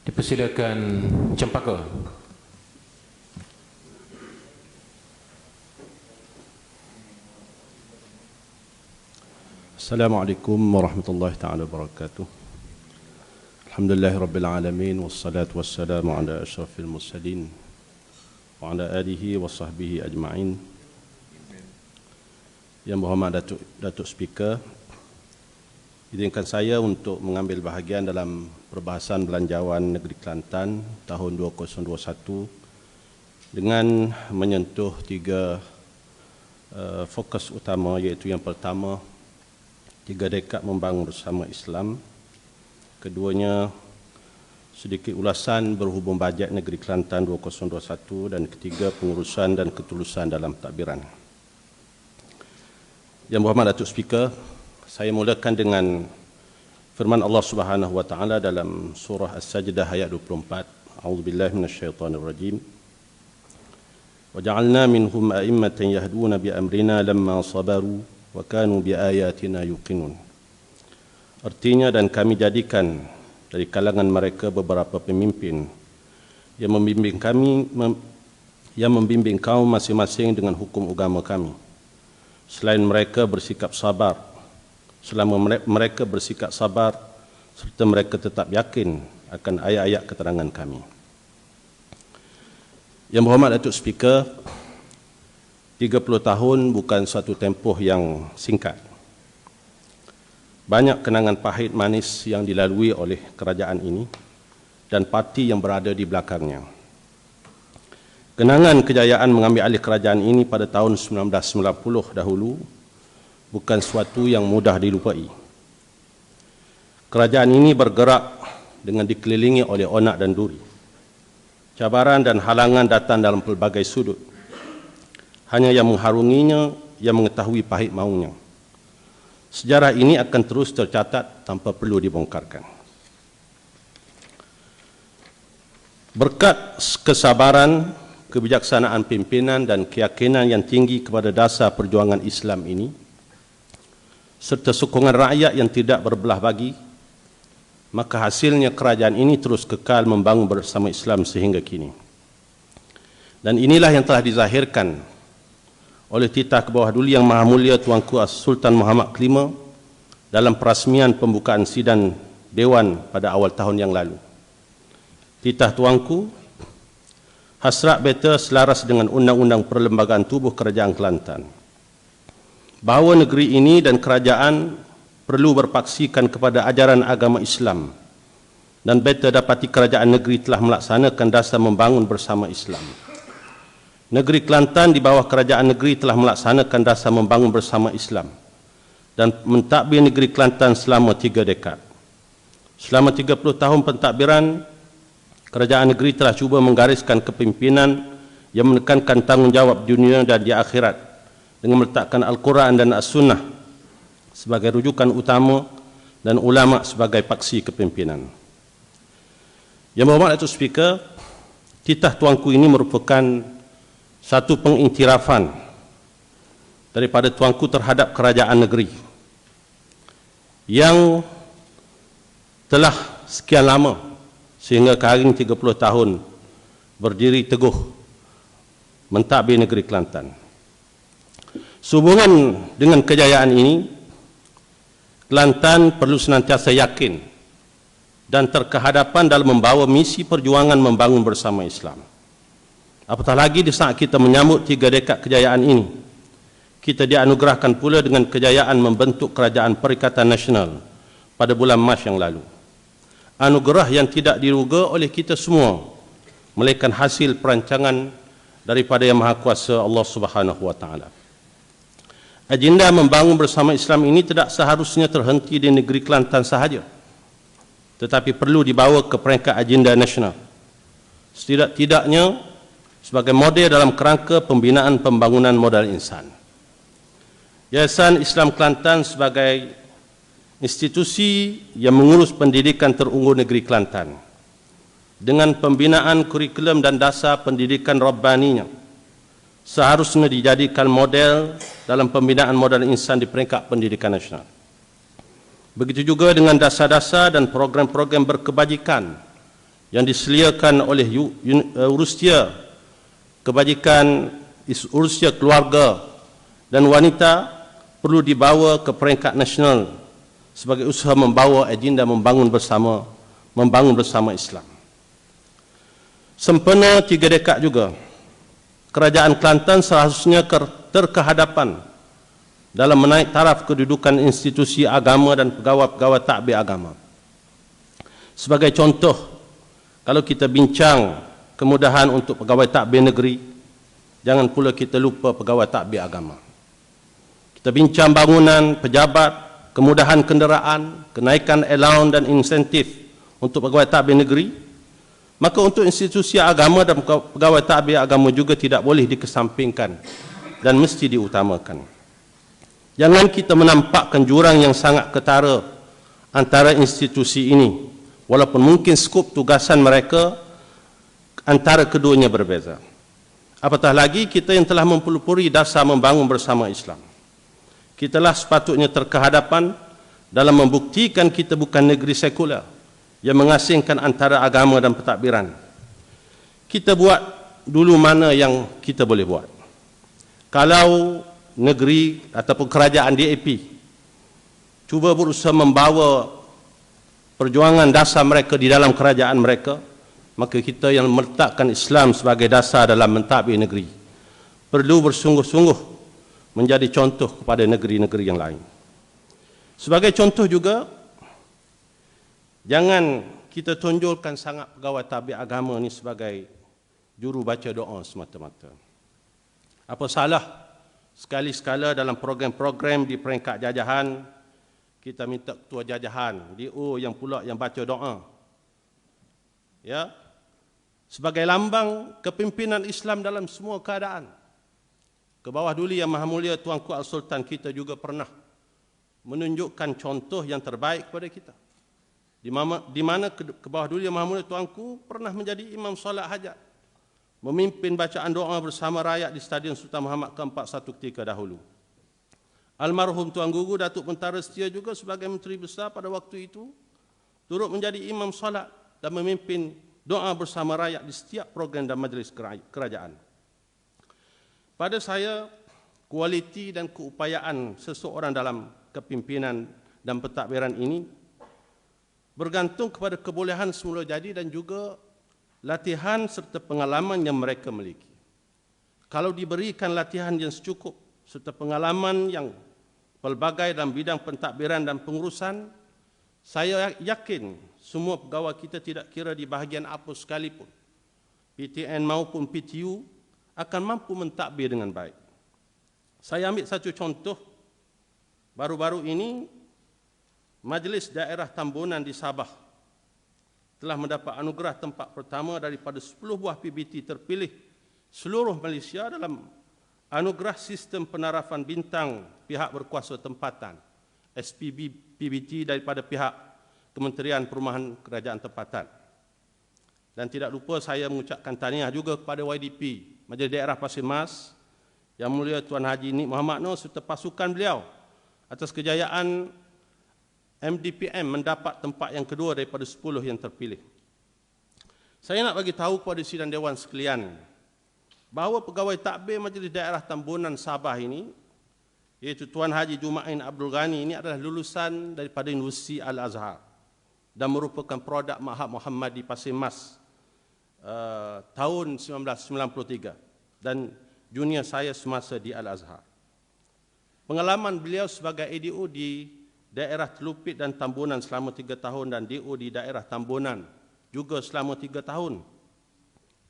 Dipersilakan Cempaka. Assalamualaikum warahmatullahi taala wabarakatuh. Alhamdulillahirabbil alamin wassalatu wassalamu ala asyrafil mursalin wa ala alihi wa sahbihi ajma'in. Yang berhormat Datuk Speaker, izinkan saya untuk mengambil bahagian dalam perbahasan Belanjawan Negeri Kelantan tahun 2021 dengan menyentuh tiga fokus utama, iaitu yang pertama, 3 dekad membangun bersama Islam. Keduanya, sedikit ulasan berhubung bajet Negeri Kelantan 2021. Dan ketiga, pengurusan dan ketulusan dalam pentadbiran. Yang berhormat Datuk Speaker, saya mulakan dengan firman Allah Subhanahu wa taala dalam surah As-Sajdah ayat 24. A'udzubillahi minasyaitonirrajim. Wa ja'alna minhum a'immatan yahduna bi amrina lamma sabaru wa kanu bi ayatina yuqinun. Artinya, dan kami jadikan dari kalangan mereka beberapa pemimpin yang membimbing kaum masing-masing dengan hukum agama kami. Selain mereka bersikap sabar, selama mereka bersikap sabar serta mereka tetap yakin akan ayat-ayat keterangan kami. Yang berhormat Datuk Speaker, 30 tahun bukan suatu tempoh yang singkat. Banyak kenangan pahit manis yang dilalui oleh kerajaan ini dan parti yang berada di belakangnya. Kenangan kejayaan mengambil alih kerajaan ini pada tahun 1990 dahulu bukan suatu yang mudah dilupai. Kerajaan ini bergerak dengan dikelilingi oleh onak dan duri. Cabaran dan halangan datang dalam pelbagai sudut. Hanya yang mengharunginya yang mengetahui pahit maunya. Sejarah ini akan terus tercatat tanpa perlu dibongkarkan. Berkat kesabaran, kebijaksanaan pimpinan dan keyakinan yang tinggi kepada dasar perjuangan Islam ini, serta sokongan rakyat yang tidak berbelah bagi, maka hasilnya kerajaan ini terus kekal membangun bersama Islam sehingga kini. Dan inilah yang telah dizahirkan oleh titah ke bawah duli Yang Maha Mulia Tuanku Sultan Muhammad V dalam perasmian pembukaan sidang Dewan pada awal tahun yang lalu. Titah Tuanku, hasrat beta selaras dengan Undang-Undang Perlembagaan Tubuh Kerajaan Kelantan, bahawa negeri ini dan kerajaan perlu berpaksikan kepada ajaran agama Islam, dan beta dapati kerajaan negeri telah melaksanakan dasar membangun bersama Islam. Negeri Kelantan di bawah kerajaan negeri telah melaksanakan dasar membangun bersama Islam dan mentadbir negeri Kelantan selama 3 dekad. Selama 30 tahun pentadbiran, kerajaan negeri telah cuba menggariskan kepimpinan yang menekankan tanggungjawab dunia dan di akhirat dengan meletakkan Al-Quran dan As-Sunnah sebagai rujukan utama dan ulama sebagai paksi kepimpinan. Yang berhormat Datuk Speaker, titah Tuanku ini merupakan satu pengiktirafan daripada Tuanku terhadap kerajaan negeri yang telah sekian lama sehingga ke hari 30 tahun berdiri teguh mentadbir negeri Kelantan. Sehubungan dengan kejayaan ini, Kelantan perlu senantiasa yakin dan terkehadapan dalam membawa misi perjuangan membangun bersama Islam. Apatah lagi di saat kita menyambut 3 dekad kejayaan ini, kita dianugerahkan pula dengan kejayaan membentuk Kerajaan Perikatan Nasional pada bulan Mac yang lalu. Anugerah yang tidak diruga oleh kita semua, melainkan hasil perancangan daripada Yang Maha Kuasa Allah Subhanahu wa taala. Agenda membangun bersama Islam ini tidak seharusnya terhenti di negeri Kelantan sahaja, tetapi perlu dibawa ke peringkat agenda nasional. Setidak-tidaknya sebagai model dalam kerangka pembinaan pembangunan modal insan. Yayasan Islam Kelantan sebagai institusi yang mengurus pendidikan terunggul negeri Kelantan dengan pembinaan kurikulum dan dasar pendidikan Rabbaninya seharusnya dijadikan model dalam pembinaan modal insan di peringkat pendidikan nasional. Begitu juga dengan dasar-dasar dan program-program berkebajikan yang disediakan oleh Rusia, kebajikan Rusia keluarga dan wanita perlu dibawa ke peringkat nasional sebagai usaha membawa agenda membangun bersama Islam. Sempena 3 dekad juga, Kerajaan Kelantan seharusnya terkehadapan dalam menaik taraf kedudukan institusi agama dan pegawai-pegawai takbir agama. Sebagai contoh, kalau kita bincang kemudahan untuk pegawai takbir negeri, jangan pula kita lupa pegawai takbir agama. Kita bincang bangunan, pejabat, kemudahan kenderaan, kenaikan allowance dan insentif untuk pegawai takbir negeri, maka untuk institusi agama dan pegawai takbir agama juga tidak boleh dikesampingkan dan mesti diutamakan. Jangan kita menampakkan jurang yang sangat ketara antara institusi ini, walaupun mungkin skop tugasan mereka antara keduanya berbeza. Apatah lagi kita yang telah mempelopori dasar membangun bersama Islam. Kitalah sepatutnya terkehadapan dalam membuktikan kita bukan negeri sekular yang mengasingkan antara agama dan pentadbiran. Kita buat dulu mana yang kita boleh buat. Kalau negeri ataupun kerajaan DAP cuba berusaha membawa perjuangan dasar mereka di dalam kerajaan mereka, maka kita yang meletakkan Islam sebagai dasar dalam mentadbir negeri perlu bersungguh-sungguh menjadi contoh kepada negeri-negeri yang lain. Sebagai contoh juga, jangan kita tonjolkan sangat pegawai takbir agama ini sebagai juru baca doa semata-mata. Apa salah sekali-sekala dalam program-program di peringkat jajahan kita minta ketua jajahan, DO yang pula yang baca doa. Ya. Sebagai lambang kepimpinan Islam dalam semua keadaan. Ke bawah duli Yang Maha Mulia Tuanku Al-Sultan kita juga pernah menunjukkan contoh yang terbaik kepada kita. Di mana ke bawah duli Yang Maha Mulia Tuanku pernah menjadi imam solat hajat, memimpin bacaan doa bersama rakyat di Stadion Sultan Muhammad ke-4 satu ketika dahulu. Almarhum Tuan Gugu Datuk Pentara Setia juga sebagai Menteri Besar pada waktu itu turut menjadi imam solat dan memimpin doa bersama rakyat di setiap program dan majlis kerajaan. Pada saya, kualiti dan keupayaan seseorang dalam kepimpinan dan pentadbiran ini bergantung kepada kebolehan semula jadi dan juga latihan serta pengalaman yang mereka miliki. Kalau diberikan latihan yang secukup serta pengalaman yang pelbagai dalam bidang pentadbiran dan pengurusan, saya yakin semua pegawai kita tidak kira di bahagian apa sekalipun, PTN maupun PTU, akan mampu mentadbir dengan baik. Saya ambil satu contoh. Baru-baru ini, Majlis Daerah Tambunan di Sabah telah mendapat anugerah tempat pertama daripada 10 buah PBT terpilih seluruh Malaysia dalam anugerah sistem penarafan bintang pihak berkuasa tempatan, SPB PBT daripada pihak Kementerian Perumahan Kerajaan Tempatan. Dan tidak lupa saya mengucapkan tahniah juga kepada YDP, Majlis Daerah Pasir Mas, Yang Mulia Tuan Haji Nik Muhammad Noor serta pasukan beliau atas kejayaan MDPM mendapat tempat yang kedua daripada 10 yang terpilih. Saya nak bagi tahu kepada sidang Dewan sekalian bahawa pegawai takbir Majlis Daerah Tambunan Sabah ini, iaitu Tuan Haji Jumain Abdul Ghani, ini adalah lulusan daripada Universiti Al-Azhar dan merupakan produk Ma'had Muhammadi Pasir Mas tahun 1993 dan junior saya semasa di Al-Azhar. Pengalaman beliau sebagai ADO di daerah Telupit dan Tambunan selama 3 tahun dan DO di daerah Tambunan juga selama 3 tahun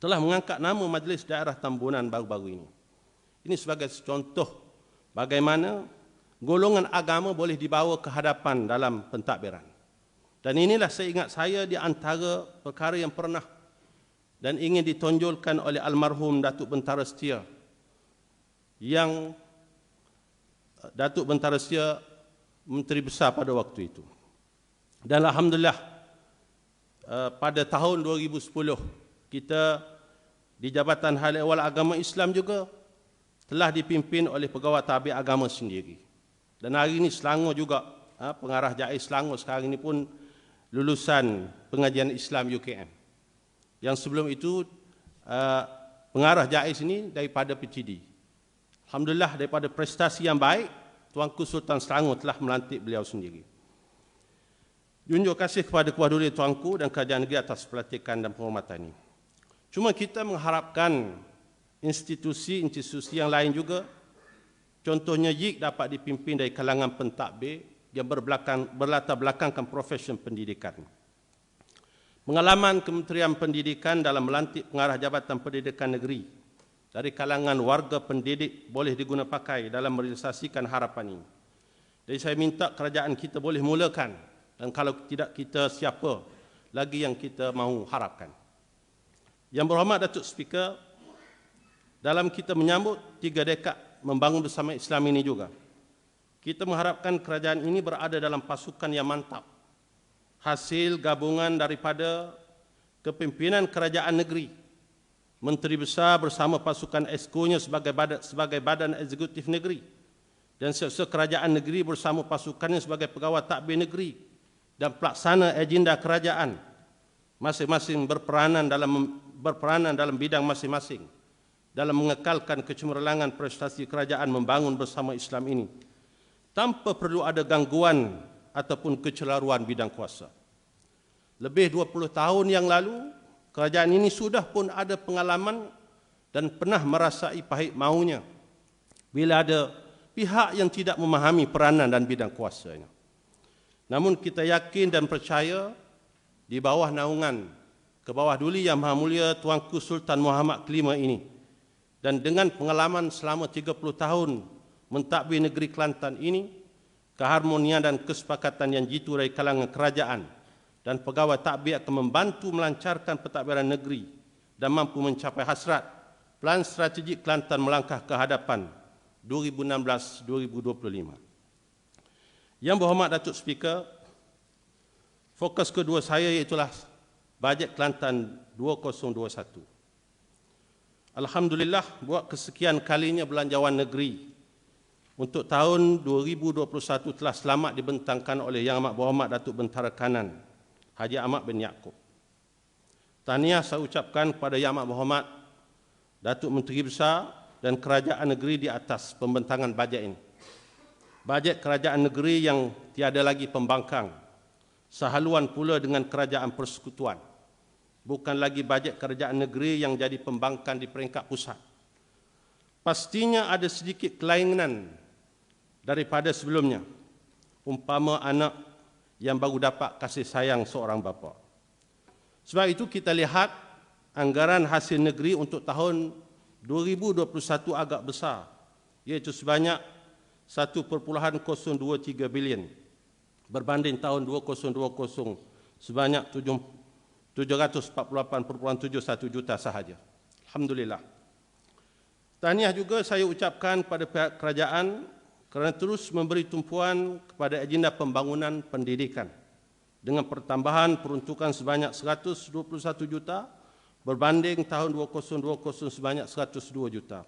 telah mengangkat nama Majlis Daerah Tambunan baru-baru ini. Ini sebagai contoh bagaimana golongan agama boleh dibawa ke hadapan dalam pentadbiran. Dan inilah seingat saya di antara perkara yang pernah dan ingin ditonjolkan oleh almarhum Datuk Bentara Setia, yang Datuk Bentara Setia Menteri Besar pada waktu itu. Dan alhamdulillah pada tahun 2010 kita di Jabatan Hal Ehwal Agama Islam juga telah dipimpin oleh pegawai takbir agama sendiri. Dan hari ini Selangor juga, pengarah Jais Selangor sekarang ini pun lulusan pengajian Islam UKM. Yang sebelum itu pengarah JAIS ini daripada PTD. Alhamdulillah daripada prestasi yang baik, Tuanku Sultan Selangor telah melantik beliau sendiri. Junjung kasih kepada Kedua-Duli Tuanku dan Kerajaan Negeri atas pelantikan dan penghormatan ini. Cuma kita mengharapkan institusi-institusi yang lain juga, contohnya YIK dapat dipimpin dari kalangan pentadbir yang berlatar belakangkan profesion pendidikan. Pengalaman Kementerian Pendidikan dalam melantik pengarah Jabatan Pendidikan Negeri dari kalangan warga pendidik boleh diguna pakai dalam merealisasikan harapan ini. Jadi saya minta kerajaan kita boleh mulakan, dan kalau tidak kita siapa lagi yang kita mahu harapkan. Yang berhormat Datuk Speaker, dalam kita menyambut 3 dekad membangun bersama Islam ini juga, kita mengharapkan kerajaan ini berada dalam pasukan yang mantap, hasil gabungan daripada kepimpinan kerajaan negeri, Menteri Besar bersama pasukan EXCO-nya sebagai badan eksekutif negeri, dan kerajaan negeri bersama pasukannya sebagai pegawai tadbir negeri dan pelaksana agenda kerajaan, masing-masing berperanan dalam bidang masing-masing dalam mengekalkan kecemerlangan prestasi kerajaan membangun bersama Islam ini tanpa perlu ada gangguan ataupun kecelaruan bidang kuasa. Lebih 20 tahun yang lalu, kerajaan ini sudah pun ada pengalaman dan pernah merasai pahit maunya bila ada pihak yang tidak memahami peranan dan bidang kuasanya. Namun kita yakin dan percaya di bawah naungan Kebawah-Duli Yang Maha Mulia Tuanku Sultan Muhammad kelima ini, dan dengan pengalaman selama 30 tahun mentadbir negeri Kelantan ini, keharmonian dan kesepakatan yang jitu dari kalangan kerajaan dan pegawai tadbir akan membantu melancarkan pentadbiran negeri dan mampu mencapai hasrat Plan Strategik Kelantan melangkah ke hadapan 2016-2025. Yang berhormat Datuk Speaker, fokus kedua saya iaitulah bajet Kelantan 2021. Alhamdulillah, buat kesekian kalinya belanjawan negeri untuk tahun 2021 telah selamat dibentangkan oleh Yang Amat Berhormat Datuk Bentara Kanan Haji Ahmad bin Yaakob. Tahniah saya ucapkan kepada Yang Amat Berhormat Datuk Menteri Besar dan Kerajaan Negeri di atas pembentangan bajet ini. Bajet kerajaan negeri yang tiada lagi pembangkang, sehaluan pula dengan kerajaan persekutuan. Bukan lagi bajet kerajaan negeri yang jadi pembangkang di peringkat pusat. Pastinya ada sedikit kelainan daripada sebelumnya, umpama anak yang baru dapat kasih sayang seorang bapa. Sebab itu kita lihat anggaran hasil negeri untuk tahun 2021 agak besar, iaitu sebanyak 1.023 bilion berbanding tahun 2020 sebanyak 748.71 juta sahaja. Alhamdulillah. Tahniah juga saya ucapkan kepada pihak kerajaan kerana terus memberi tumpuan kepada agenda pembangunan pendidikan dengan pertambahan peruntukan sebanyak 121 juta berbanding tahun 2020 sebanyak 102 juta.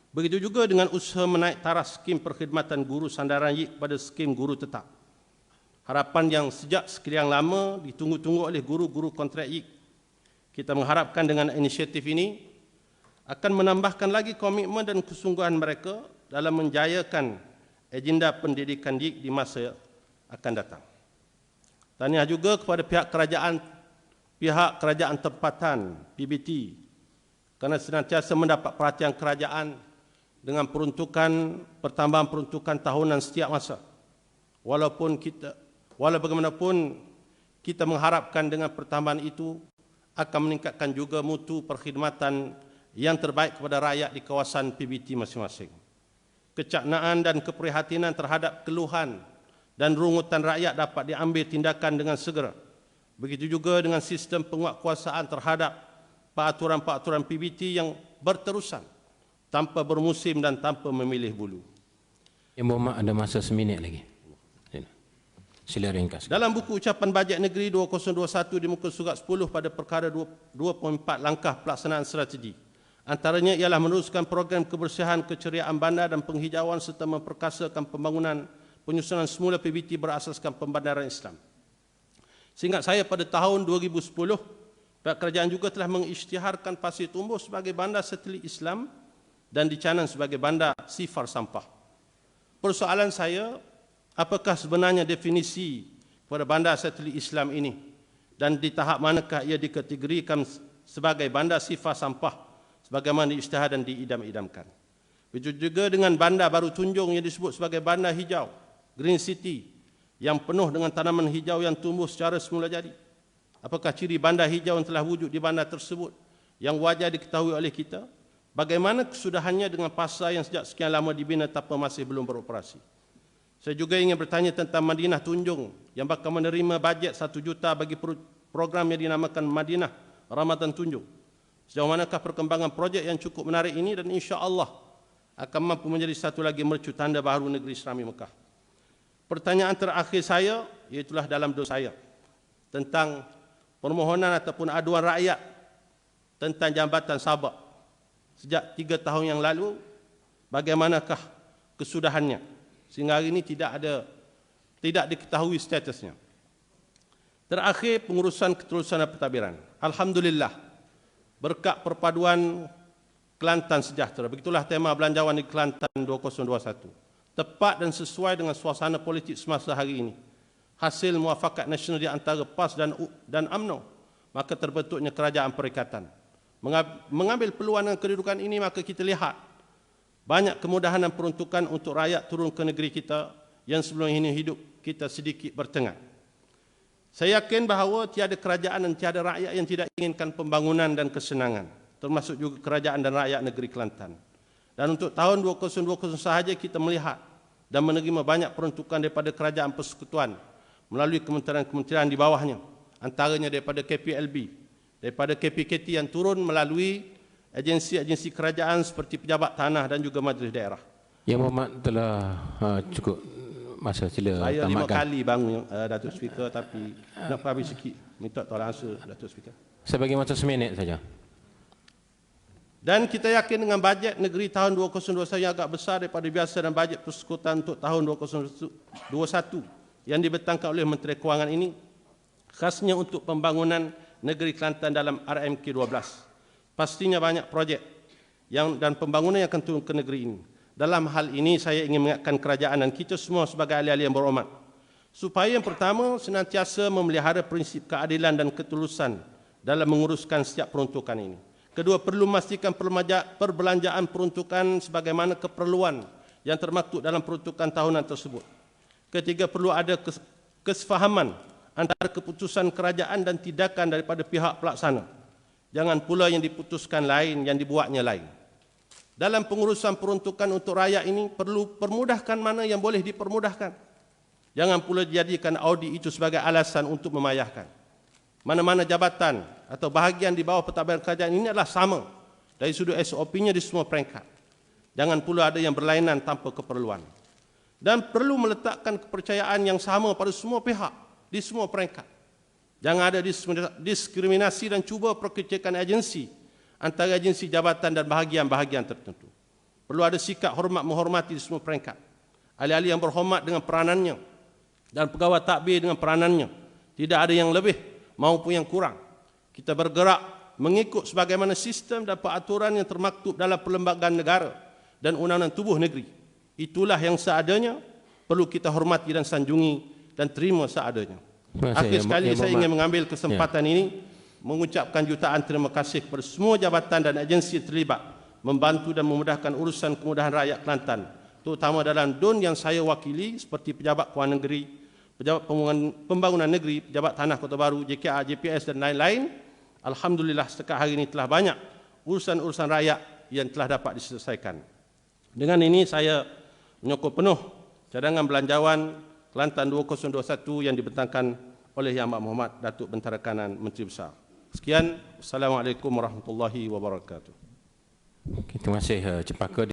Begitu juga dengan usaha menaik taraf skim perkhidmatan guru sandaran YIK kepada skim guru tetap. Harapan yang sejak sekian lama ditunggu-tunggu oleh guru-guru kontrak YIK. Kita mengharapkan dengan inisiatif ini akan menambahkan lagi komitmen dan kesungguhan mereka dalam menjayakan agenda pendidikan YIK di masa akan datang. Tahniah juga kepada pihak kerajaan tempatan PBT kerana senantiasa mendapat perhatian kerajaan dengan pertambahan peruntukan tahunan setiap masa. Walau bagaimanapun kita mengharapkan dengan pertambahan itu akan meningkatkan juga mutu perkhidmatan yang terbaik kepada rakyat di kawasan PBT masing-masing. Kecaknaan dan keprihatinan terhadap keluhan dan rungutan rakyat dapat diambil tindakan dengan segera. Begitu juga dengan sistem penguatkuasaan terhadap peraturan-peraturan PBT yang berterusan tanpa bermusim dan tanpa memilih bulu. Yang berhormat, ada masa seminit lagi. Sila ringkas. Dalam buku ucapan bajet negeri 2021 di muka surat 10 pada perkara 2.4 langkah pelaksanaan strategi. Antaranya ialah meneruskan program kebersihan, keceriaan bandar dan penghijauan serta memperkasakan pembangunan penyusunan semula PBT berasaskan pembandaran Islam. Seingat saya pada tahun 2010, Pihak kerajaan juga telah mengisytiharkan Pasir Tumbuh sebagai bandar satelit Islam dan di Canang sebagai bandar sifar sampah. Persoalan saya, apakah sebenarnya definisi kepada bandar satelit Islam ini dan di tahap manakah ia dikategorikan sebagai bandar sifar sampah sebagaimana diisytihar dan diidam-idamkan. Begitu juga dengan bandar Baru Tunjung yang disebut sebagai bandar hijau, Green City, yang penuh dengan tanaman hijau yang tumbuh secara semula jadi. Apakah ciri bandar hijau yang telah wujud di bandar tersebut yang wajar diketahui oleh kita? Bagaimana kesudahannya dengan pasar yang sejak sekian lama dibina tapi masih belum beroperasi? Saya juga ingin bertanya tentang Madinah Tunjung yang bakal menerima bajet 1 juta bagi program yang dinamakan Madinah Ramadan Tunjung. Sejauh manakah perkembangan projek yang cukup menarik ini dan insya-Allah akan mampu menjadi satu lagi mercu tanda baru negeri Islami Mekah. Pertanyaan terakhir saya iaitulah dalam doa saya tentang permohonan ataupun aduan rakyat tentang Jambatan Sabak sejak 3 tahun yang lalu, bagaimanakah kesudahannya sehingga hari ini tidak diketahui statusnya. Terakhir, pengurusan keterusan dan pentadbiran. Alhamdulillah, berkat perpaduan Kelantan Sejahtera, begitulah tema belanjawan di Kelantan 2021, tepat dan sesuai dengan suasana politik semasa hari ini. Hasil muafakat nasional di antara PAS dan UMNO, maka terbentuknya kerajaan perikatan. Mengambil peluang dengan kedudukan ini, maka kita lihat banyak kemudahan dan peruntukan untuk rakyat turun ke negeri kita yang sebelum ini hidup kita sedikit bertengah. Saya yakin bahawa tiada kerajaan dan tiada rakyat yang tidak inginkan pembangunan dan kesenangan, termasuk juga kerajaan dan rakyat negeri Kelantan. Dan untuk tahun 2020 sahaja kita melihat dan menerima banyak peruntukan daripada kerajaan persekutuan melalui kementerian-kementerian di bawahnya, antaranya daripada KPLB, daripada KPKT yang turun melalui agensi-agensi kerajaan seperti pejabat tanah dan juga majlis daerah. Yang Berhormat telah cukup masa, sila saya tamatkan. 5 kali bangun Datuk Speaker, tapi nak habis sikit, minta tolong answer Datuk Speaker. Saya bagi masa seminit saja. Dan kita yakin dengan bajet negeri tahun 2021 yang agak besar daripada biasa dan bajet persekutuan untuk tahun 2021 yang dibentangkan oleh Menteri Kewangan ini, khasnya untuk pembangunan negeri Kelantan dalam RMK 12. Pastinya banyak projek dan pembangunan yang akan turun ke negeri ini. Dalam hal ini saya ingin mengingatkan kerajaan dan kita semua sebagai ahli-ahli yang berhormat, supaya yang pertama senantiasa memelihara prinsip keadilan dan ketulusan dalam menguruskan setiap peruntukan ini. Kedua, perlu memastikan perbelanjaan peruntukan sebagaimana keperluan yang termaktub dalam peruntukan tahunan tersebut. Ketiga, perlu ada kesefahaman antara keputusan kerajaan dan tindakan daripada pihak pelaksana. Jangan pula yang diputuskan lain, yang dibuatnya lain. Dalam pengurusan peruntukan untuk rakyat ini, perlu permudahkan mana yang boleh dipermudahkan. Jangan pula dijadikan audit itu sebagai alasan untuk memayahkan. Mana-mana jabatan atau bahagian di bawah pentadbiran kerajaan ini adalah sama dari sudut SOP-nya di semua peringkat. Jangan pula ada yang berlainan tanpa keperluan. Dan perlu meletakkan kepercayaan yang sama pada semua pihak di semua peringkat. Jangan ada diskriminasi dan cuba perkecilkan agensi antara agensi jabatan dan bahagian-bahagian tertentu. Perlu ada sikap hormat menghormati di semua peringkat. Ahli-ahli yang berhormat dengan peranannya dan pegawai tadbir dengan peranannya. Tidak ada yang lebih maupun yang kurang. Kita bergerak mengikut sebagaimana sistem dan peraturan yang termaktub dalam Perlembagaan Negara dan Undang-Undang Tubuh Negeri. Itulah yang seadanya perlu kita hormati dan sanjungi dan terima seadanya. Akhir sekali saya ingin mengambil kesempatan ini mengucapkan jutaan terima kasih kepada semua jabatan dan agensi terlibat membantu dan memudahkan urusan kemudahan rakyat Kelantan, terutama dalam DUN yang saya wakili seperti Pejabat Kewangan Negeri, Pejabat Pembangunan Negeri, Pejabat Tanah Kota Baru, JKR, JPS dan lain-lain. Alhamdulillah setakat hari ini telah banyak urusan-urusan rakyat yang telah dapat diselesaikan. Dengan ini saya menyokong penuh cadangan belanjawan Kelantan 2021 yang dibentangkan oleh Yang Amat Berhormat Datuk Bentara Kanan Menteri Besar. Sekian, Assalamualaikum warahmatullahi wabarakatuh. Terima kasih Cempaka.